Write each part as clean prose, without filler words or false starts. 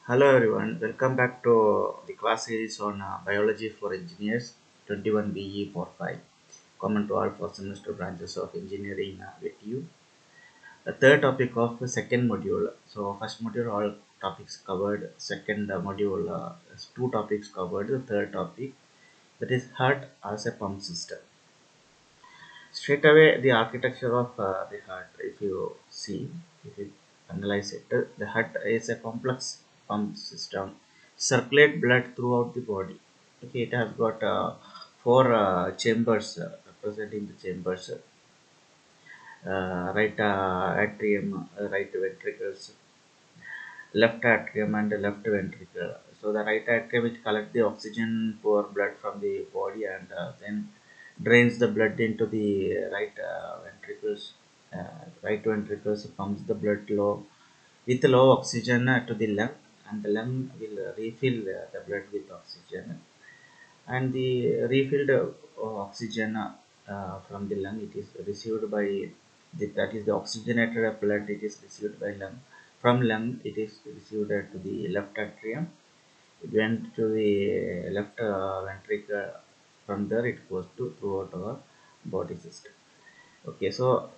Hello everyone, welcome back to the class series on Biology for Engineers 21 BE 45, common to all four semester branches of engineering VTU. The third topic of the second module. So first module all topics covered, second module is two topics covered, the third topic that is heart as a pump system. Straight away the architecture of the heart, if you see, if you analyze it, the heart is a complex pump system, circulate blood throughout the body. Okay, it has got four chambers representing the chambers, right atrium, right ventricles, left atrium and left ventricle. So the right atrium which collects the oxygen for blood from the body and then drains the blood into the right ventricles. Right ventricles pumps the blood low with low oxygen to the lung, and the lung will refill the blood with oxygen, and the refilled oxygen from the lung it is received by that is the oxygenated blood, it is received by lung. From lung it is received to the left atrium, it went to the left ventricle. From there it goes to throughout our body system. Okay, so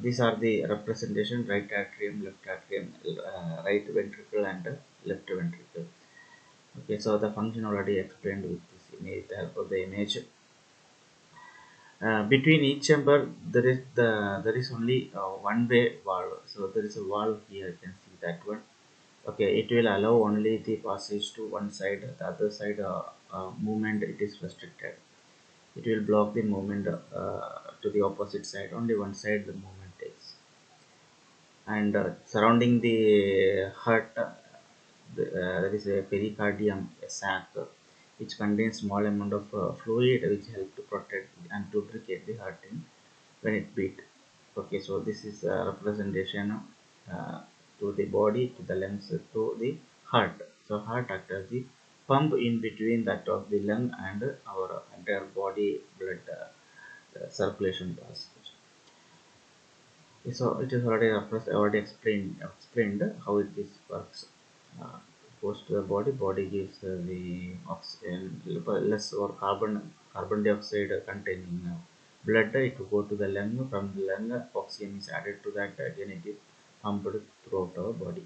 these are the representation: right atrium, left atrium, right ventricle and left ventricle. Okay, so the function already explained with this image, the help of the image. Between each chamber there is only one way valve. So there is a valve here, you can see that one. Okay, it will allow only the passage to one side, the other side movement it is restricted. It will block the movement to the opposite side, only one side the movement takes. And surrounding the heart, there is a pericardium, a sac, which contains small amount of fluid which help to protect and lubricate the heart in, when it beat. Okay, so this is a representation uh, to the body, to the lungs, to the heart. So heart acts as the pump in between that of the lung and our entire body blood circulation passage. So it is already already explained how it is works. Uh, Goes to the body. Body gives the oxygen, less or carbon dioxide containing blood. It will go to the lung. From the lung, oxygen is added to that. Again, it is pumped throughout our body.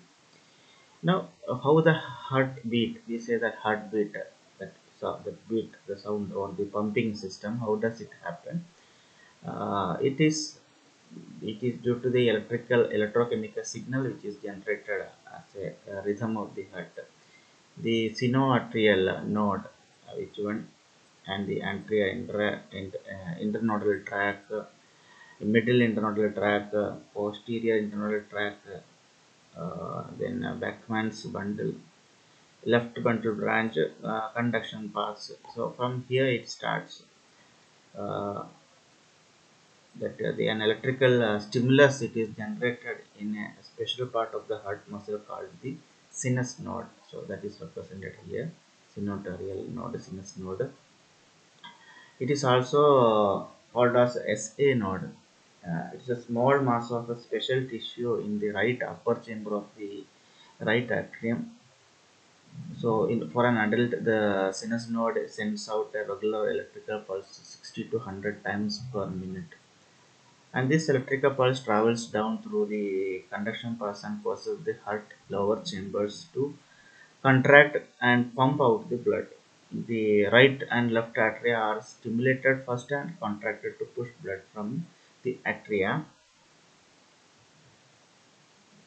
Now, how the heart beat? We say that heartbeat, that so the beat, the sound or the pumping system. How does it happen? It is due to the electrochemical signal which is generated as a rhythm of the heart. The sinoatrial node, which one, and the anterior internodal tract, middle internodal tract, posterior internodal tract, then Beckman's bundle, left bundle branch, conduction paths. So from here it starts. Uh, that the an electrical stimulus it is generated in a special part of the heart muscle called the sinus node. So that is represented here, sinoatrial node, sinus node. It is also called as SA node. It's a small mass of a special tissue in the right upper chamber of the right atrium. So for an adult, the sinus node sends out a regular electrical pulse 60 to 100 times per minute, and this electrical pulse travels down through the conduction paths and causes the heart lower chambers to contract and pump out the blood. The right and left atria are stimulated first and contracted to push blood from the atria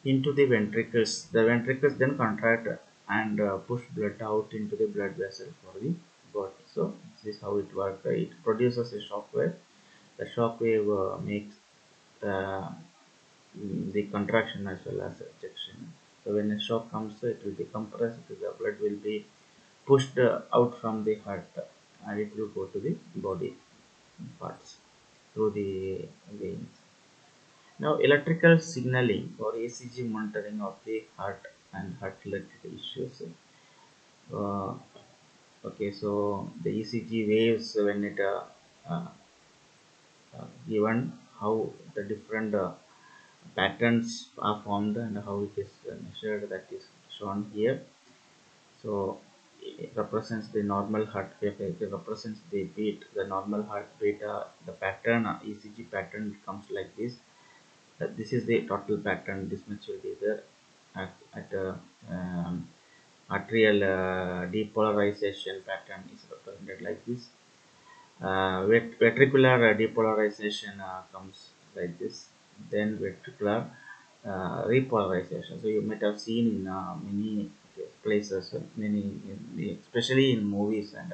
into the ventricles. The ventricles then contract and push blood out into the blood vessel for the body. So this is how it works. It produces a shock wave. The shock wave makes uh, the contraction as well as ejection. So when a shock comes, it will be compressed, the blood will be pushed out from the heart, and it will go to the body parts through the veins. Now, electrical signaling or ECG monitoring of the heart and heart-related issues. Uh, okay, so the ECG waves when it uh, given how the different patterns are formed and how it is measured, that is shown here. So it represents the normal heartbeat. It represents the beat, the normal heartbeat. The pattern, ECG pattern comes like this. This is the total pattern. This much will be there at um, arterial depolarization pattern is represented like this. Ventricular depolarization comes like this. Then ventricular repolarization. So you might have seen in many places, especially in movies, and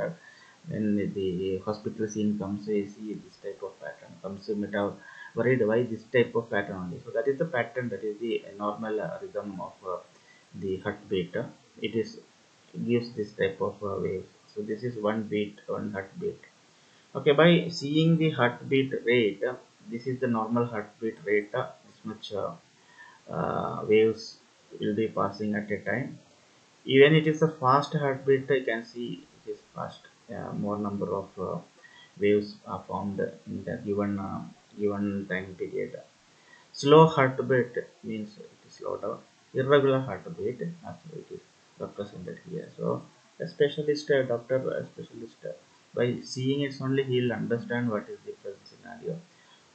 when the hospital scene comes, you see this type of pattern comes. You might have worried why this type of pattern only. So that is the pattern. That is the normal rhythm of the heartbeat. It is gives this type of waves. So this is one beat, one heartbeat. Okay, by seeing the heartbeat rate, this is the normal heartbeat rate. This much waves will be passing at a time. Even it is a fast heartbeat, you can see it is fast. More number of waves are found in the given time period. Slow heartbeat means it is slowed down. Irregular heartbeat, actually it is represented here. So a specialist, a doctor, a specialist, by seeing it only he will understand what is the present scenario.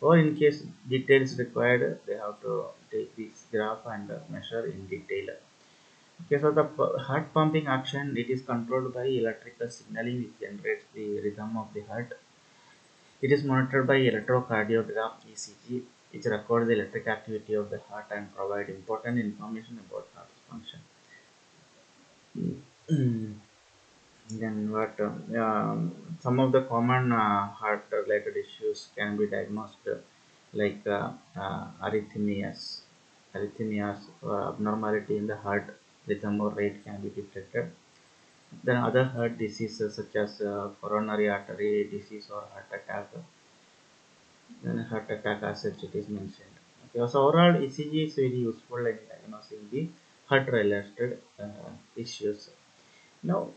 Or in case details required, they have to take this graph and measure in detail. Okay, so the heart pumping action, it is controlled by electrical signaling which generates the rhythm of the heart. It is monitored by electrocardiogram (ECG), which records the electric activity of the heart and provide important information about heart function. Mm. Then what? Some of the common heart-related issues can be diagnosed, like arrhythmias, abnormality in the heart rhythm or rate can be detected. Then other heart diseases such as coronary artery disease or heart attack, then heart attack as such it is mentioned. Okay, so overall ECG is very useful in diagnosing the heart related issues. Now,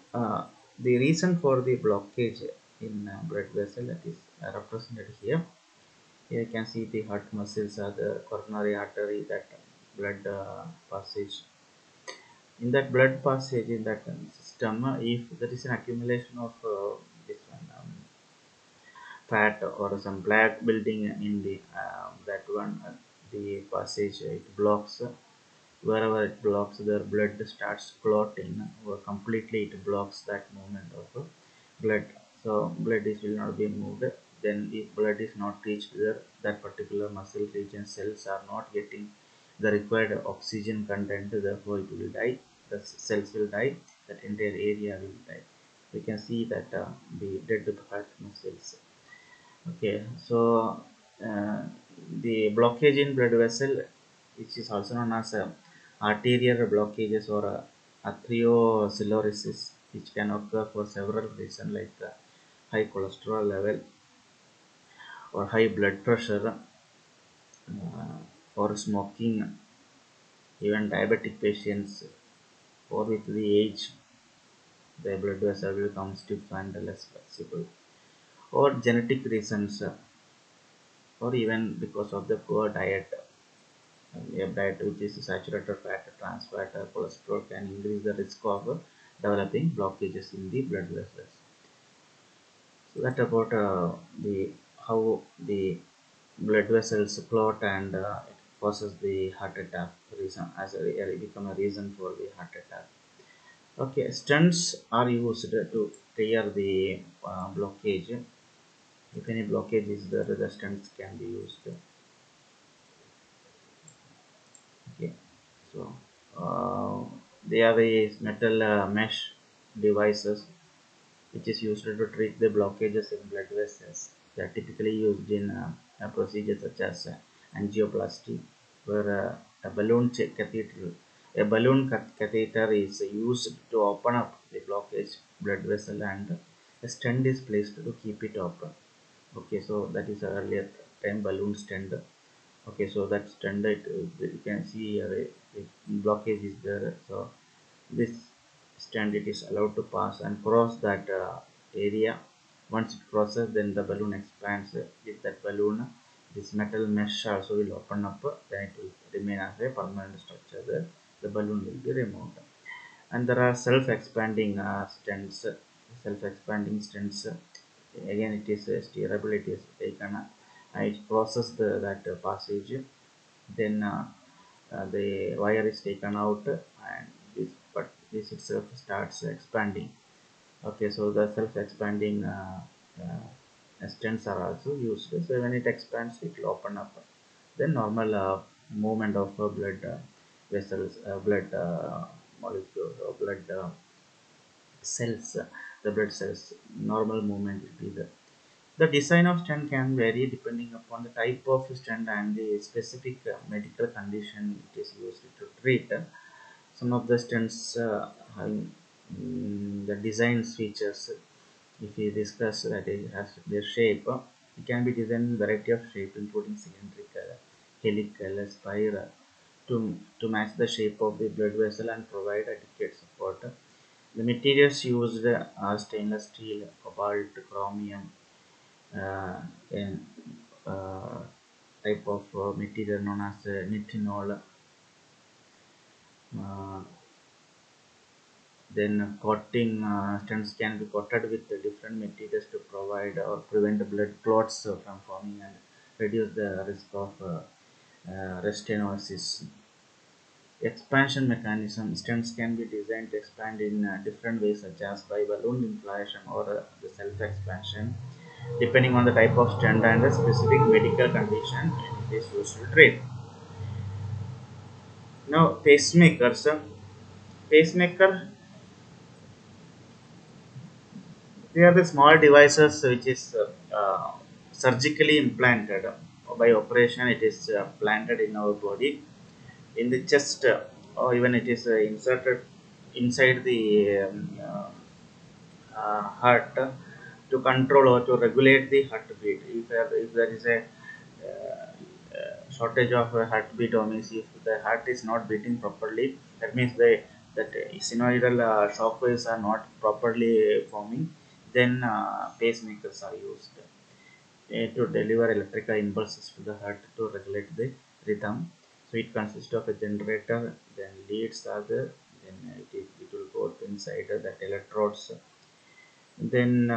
the reason for the blockage in blood vessel that is represented here. Here you can see the heart muscles are the coronary artery, that blood passage. In that blood passage in that system, if there is an accumulation of this one fat or some black building in the that one, the passage it blocks. Wherever it blocks, the blood starts clotting, or completely it blocks that movement of blood. So blood is will not be moved. Then if blood is not reached there, that particular muscle region cells are not getting the required oxygen content, therefore it will die. The cells will die. That entire area will die. We can see that the dead heart muscles. Okay, so uh, the blockage in blood vessel, which is also known as arterial blockages or atherosclerosis, which can occur for several reasons like high cholesterol level or high blood pressure, or smoking, even diabetic patients, or with the age, the blood vessel will become stiff and less flexible, or genetic reasons, or even because of the poor diet. A diet which is saturated fat, trans fat, cholesterol can increase the risk of developing blockages in the blood vessels. So that about the how the blood vessels clot and it causes the heart attack reason as become a reason for the heart attack. Okay, stents are used to clear the blockage. If any blockage is there, the stents can be used. Okay, so they are the metal mesh devices which is used to treat the blockages in blood vessels. They are typically used in a procedure such as angioplasty, where a balloon catheter is used to open up the blockage blood vessel, and a stent is placed to keep it open. Okay, so that is earlier time balloon stent. Okay, so that standard you can see here a blockage is there. So this stand it is allowed to pass and cross that area. Once it crosses, then the balloon expands. With that balloon, this metal mesh also will open up. Then it will remain as a permanent structure there. The balloon will be removed. And there are self-expanding stents. Self-expanding stents. Again, it is steerable. It is taken. It processes that passage. Then the wire is taken out, and this itself starts expanding. Okay, so the self-expanding stents are also used. So when it expands, it will open up. Then normal movement of blood vessels, blood molecules, or blood cells, the blood cells. Normal movement will be there. The design of stent can vary depending upon the type of stent and the specific medical condition it is used to treat. Some of the stents having the design features, if we discuss that it has their shape, it can be designed in variety of shape including cylindrical, helical, spiral to match the shape of the blood vessel and provide adequate support. The materials used are stainless steel, cobalt, chromium, and uh, type of material known as nitinol. Uh, then coating stents can be coated with the different materials to provide or prevent the blood clots from forming and reduce the risk of restenosis. Expansion mechanism stents can be designed to expand in different ways, such as by balloon inflation or the self expansion, depending on the type of stent and the specific medical condition it is used to treat. Now, pacemakers. Pacemaker, they are the small devices which is surgically implanted. By operation, it is planted in our body, in the chest, or even it is inserted inside the heart to control or to regulate the heartbeat. If there is a shortage of heartbeat, or means if the heart is not beating properly, that means that sinusoidal shock waves are not properly forming, then pacemakers are used to deliver electrical impulses to the heart to regulate the rhythm. So it consists of a generator, then leads are there, then it will go inside that electrodes. Then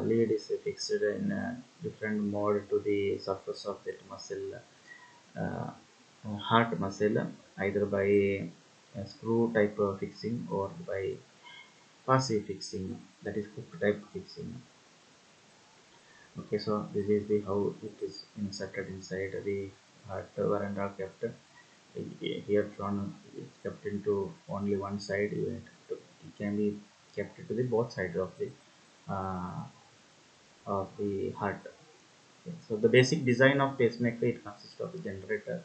lead is fixed in different mode to the surface of that muscle, uh, heart muscle, either by a screw type of fixing or by passive fixing, that is hook type fixing. Okay, so this is the how it is inserted inside the heart veranda kept. Here shown it's kept into only one side. It can be kept to the both sides uh, of the heart. Okay, so the basic design of pacemaker, it consists of a generator,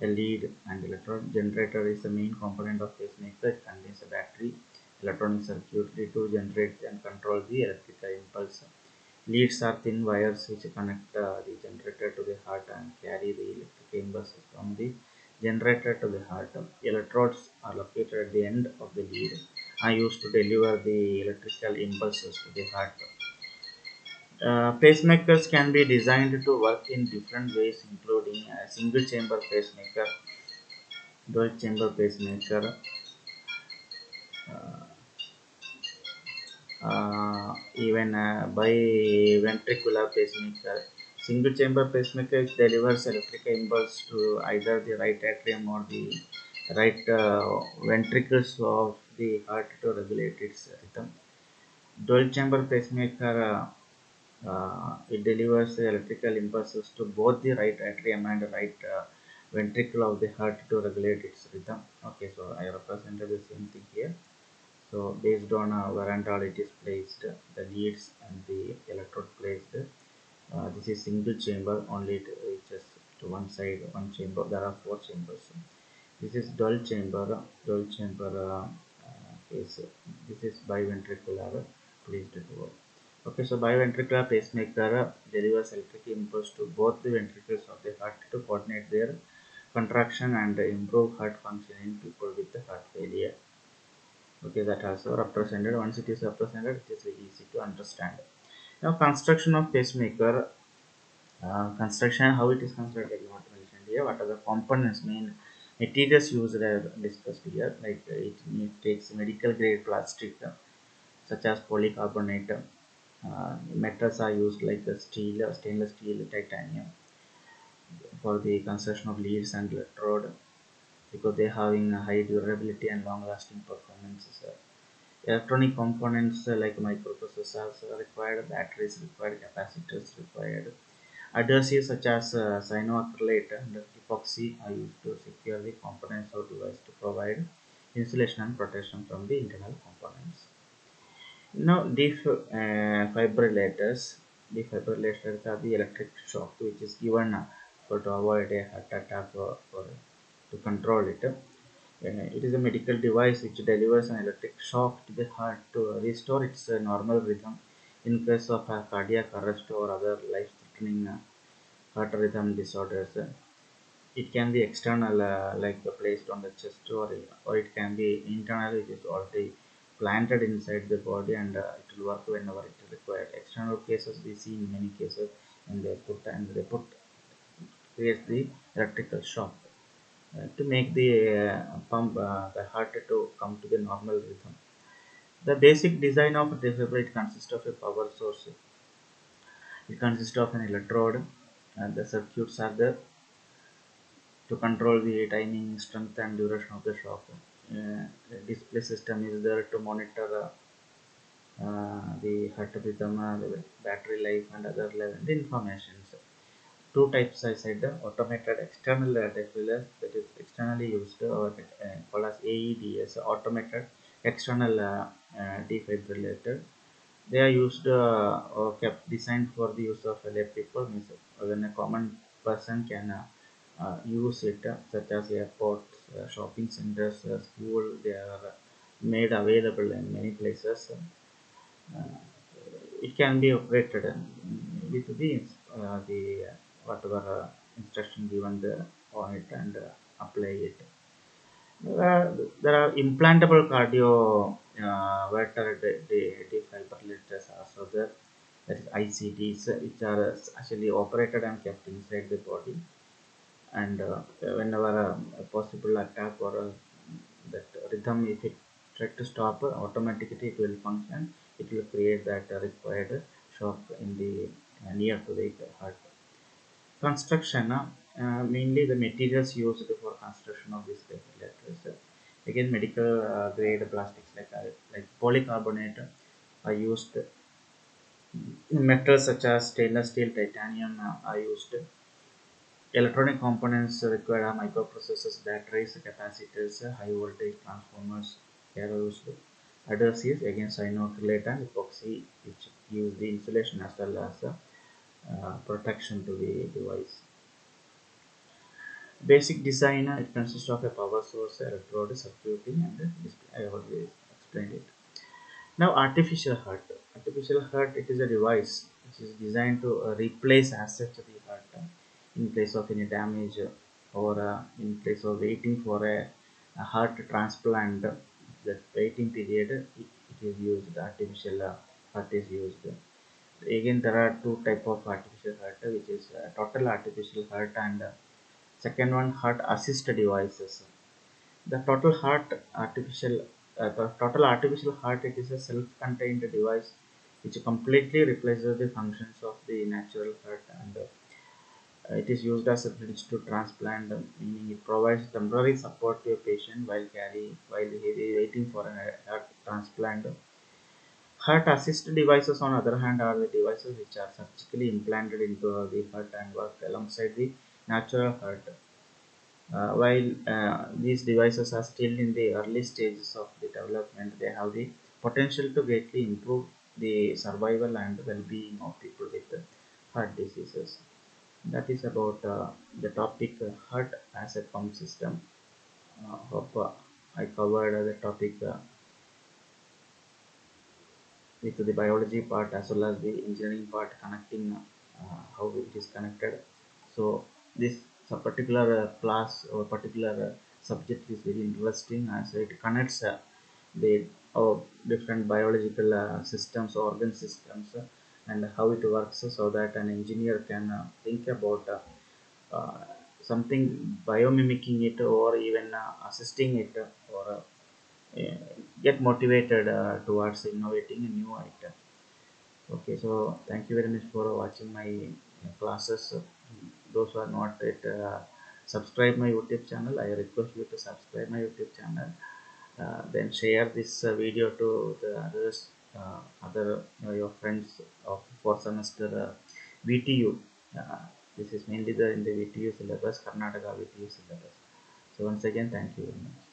a lead, and electron. Generator is the main component of pacemaker. It contains a battery, electronic circuitry to generate and control the electrical impulse. Leads are thin wires which connect the generator to the heart and carry the electrical impulses from the generator to the heart. Electrodes are located at the end of the lead and used to deliver the electrical impulses to the heart. Pacemakers can be designed to work in different ways, including a single chamber pacemaker, dual chamber pacemaker, uh, even biventricular pacemaker. Single chamber pacemaker delivers electrical impulse to either the right atrium or the right ventricles of the heart to regulate its rhythm. Dual chamber pacemaker, it delivers the electrical impulses to both the right atrium and right ventricle of the heart to regulate its rhythm. Okay, so I represented the same thing here. So based on where and all it is placed, the leads and the electrode placed. This is single chamber, only it reaches to one side, one chamber. There are four chambers. This is dual chamber. Dual chamber is this is biventricular placed to. Okay, so biventricular pacemaker delivers electric impulse to both the ventricles of the heart to coordinate their contraction and improve heart function in people with the heart failure. Okay, that also represented. Once it is represented, it is very easy to understand. Now, construction of pacemaker. Construction, how it is constructed, not mentioned here. What are the components, main Materials used are discussed here, like it takes medical grade plastic such as polycarbonate. Metals are used like steel, stainless steel, titanium for the construction of leads and electrode because they having a high durability and long lasting performances. Electronic components like microprocessors are required, batteries required, capacitors required. Adhesives such as cyanoacrylate and epoxy are used to secure the components or device to provide insulation and protection from the internal components. Now, defibrillators are the electric shock which is given for to avoid a heart attack or for to control it. It is a medical device which delivers an electric shock to the heart to restore its normal rhythm in case of cardiac arrest or other life-threatening heart rhythm disorders. It can be external, like placed on the chest, or it can be internal, which is already planted inside the body, and it will work whenever it is required. External cases we see in many cases, and they put creates the electrical shock to make the pump the heart to come to the normal rhythm. The basic design of a defibrillator consists of a power source. It consists of an electrode, and the circuits are there to control the timing, strength, and duration of the shock. The display system is there to monitor the heart rhythm, the battery life, and other level informations. Two types I said: automated external defibrillator, that is externally used, or called as AEDs, automated external defibrillator. They are used or kept designed for the use of lay people, means when a common person can use it, such as airports, shopping centers, school. They are made available in many places. Uh, it can be operated with the whatever instruction given on it and apply it. There are implantable cardio verter defibrillators also there. That is ICDs, which are actually operated and kept inside the body. And whenever a possible attack or that rhythm, if it try to stop, automatically it will function. It will create that required shock in the near to the heart. Construction, mainly the materials used for construction of these defibrillators. Again, medical grade plastics like polycarbonate are used. Metals such as stainless steel, titanium are used. Electronic components require microprocessors, batteries, capacitors, high voltage transformers. They are used. Adhesives against cyanoacrylate and epoxy, which use the insulation as well as protection to the device. Basic design, it consists of a power source, electrode, circuiting, and a display. I already explained it. Now, artificial heart. Artificial heart, it is a device which is designed to replace as such the heart in place of any damage or in place of waiting for a heart transplant. That waiting period, it is used. The artificial heart is used. Again, there are two type of artificial heart, which is total artificial heart and second one heart assist devices. The total artificial heart, it is a self-contained device which completely replaces the functions of the natural heart, and it is used as a bridge to transplant, meaning it provides temporary support to a patient while he is waiting for a heart transplant. Heart assist devices, on other hand, are the devices which are surgically implanted into the heart and work alongside the natural heart. While these devices are still in the early stages of the development, they have the potential to greatly improve the survival and well-being of people with heart diseases. That is about the topic heart as a pump system. Hope I covered the topic with the biology part as well as the engineering part, connecting how it is connected. So this particular class or particular subject is very interesting as it connects the different biological systems, organ systems, and how it works, so that an engineer can think about something biomimicking it, or even assisting it, or get motivated towards innovating a new item. Okay, so thank you very much for watching my classes. Those who are not yet subscribe my YouTube channel, I request you to subscribe my YouTube channel. Then share this video to the others, other your friends of for semester VTU. Uh, this is mainly the in the VTU syllabus, Karnataka VTU syllabus. So once again, thank you very much.